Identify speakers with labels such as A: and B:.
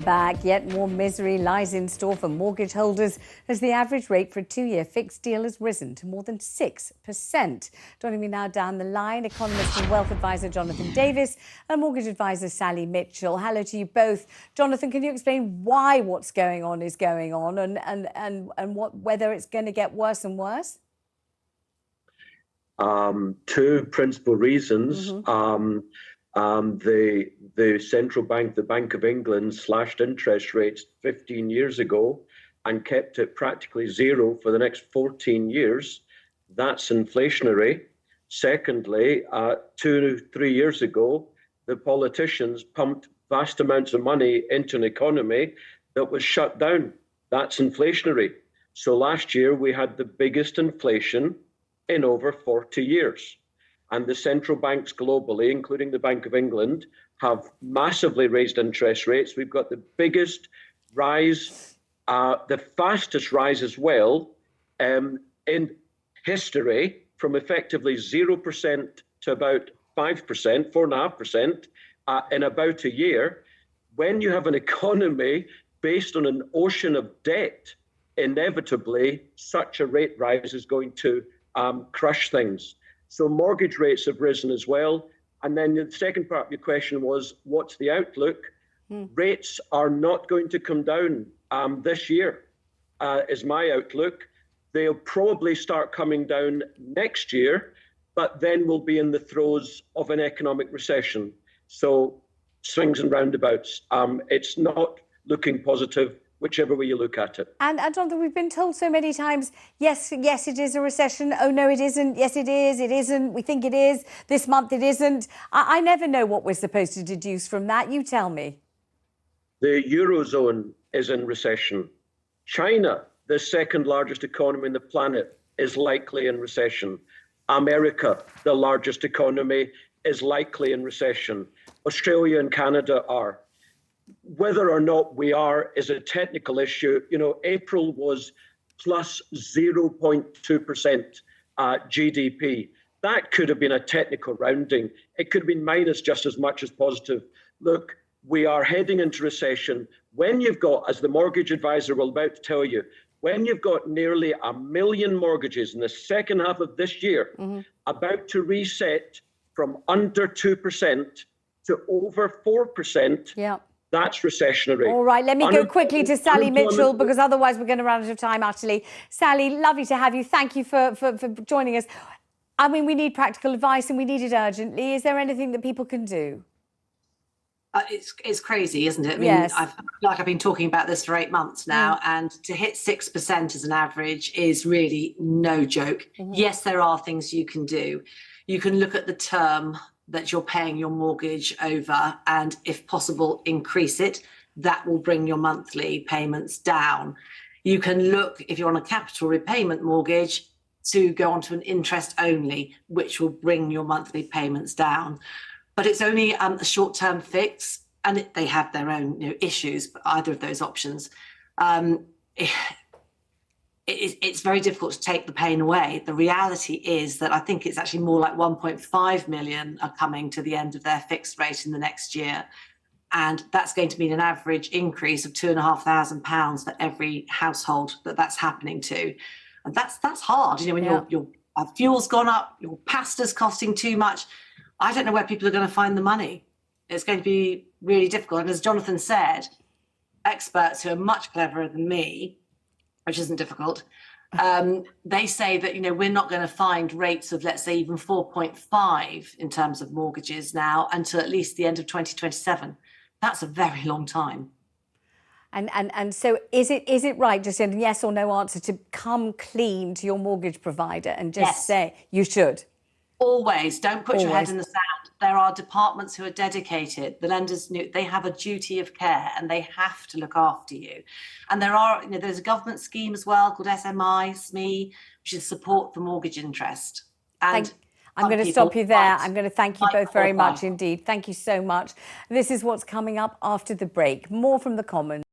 A: back. Yet more misery lies in store for mortgage holders as the average rate for a two-year fixed deal has risen to more than 6%. Joining me now down the line, economist and wealth advisor Jonathan Davis and mortgage advisor Sally Mitchell. Hello to you both. Jonathan, can you explain why what's going on is going on and whether it's going to get worse and worse?
B: Two principal reasons. The central bank, the Bank of England, slashed interest rates 15 years ago and kept it practically zero for the next 14 years. That's inflationary. Secondly, 2-3 years ago, the politicians pumped vast amounts of money into an economy that was shut down. That's inflationary. So last year we had the biggest inflation in over 40 years. And the central banks globally, including the Bank of England, have massively raised interest rates. We've got the biggest rise, the fastest rise as well in history, from effectively 0% to about 5%, 4.5% in about a year. When you have an economy based on an ocean of debt, inevitably such a rate rise is going to crush things. So mortgage rates have risen as well. And then the second part of your question was, what's the outlook? Rates are not going to come down this year, is my outlook. They'll probably start coming down next year, but then we'll be in the throes of an economic recession. So swings and roundabouts. It's not looking positive, whichever way you look at it.
A: And Jonathan, we've been told so many times, yes, it is a recession. Oh, no, it isn't. Yes, it is. It isn't. We think it is. This month it isn't. I never know what we're supposed to deduce from that. You tell me.
B: The Eurozone is in recession. China, the second largest economy on the planet, is likely in recession. America, the largest economy, is likely in recession. Australia and Canada are. Whether or not we are is a technical issue. You know, April was plus 0.2% GDP. That could have been a technical rounding. It could have been minus just as much as positive. Look, we are heading into recession. When you've got, as the mortgage advisor will about to tell you, when you've got nearly 1 million mortgages in the second half of this year, about to reset from under 2% to over 4%, that's recessionary.
A: All right, let me go quickly to Sally Mitchell, because otherwise we're going to run out of time, utterly. Sally, lovely to have you. Thank you for joining us. I mean, we need practical advice and we need it urgently. Is there anything that people can do?
C: It's crazy, isn't it? I mean,
A: yes.
C: I've been talking about this for 8 months now, and to hit 6% as an average is really no joke. Yes, there are things you can do. You can look at the term that you're paying your mortgage over and, if possible, increase it. That will bring your monthly payments down. You can look, if you're on a capital repayment mortgage, to go onto an interest only, which will bring your monthly payments down. But it's only a short-term fix, and they have their own issues, but either of those options. It's very difficult to take the pain away. The reality is that I think it's actually more like 1.5 million are coming to the end of their fixed rate in the next year. And that's going to mean an average increase of £2,500 for every household that's happening to. And that's hard. You know, when your fuel's gone up, your pasta's costing too much. I don't know where people are going to find the money. It's going to be really difficult. And as Jonathan said, experts who are much cleverer than me, which isn't difficult, they say that, we're not going to find rates of, let's say, even 4.5 in terms of mortgages now until at least the end of 2027. That's a very long time.
A: And so is it right, just in a yes or no answer, to come clean to your mortgage provider and just say you should?
C: Always. Don't put your head in the sand. There are departments who are dedicated. The lenders, they have a duty of care and they have to look after you. And there's a government scheme as well called SME, which is support for mortgage interest. And
A: I'm going to stop you there. I'm going to thank you both very much indeed. Thank you so much. This is what's coming up after the break. More from the Commons.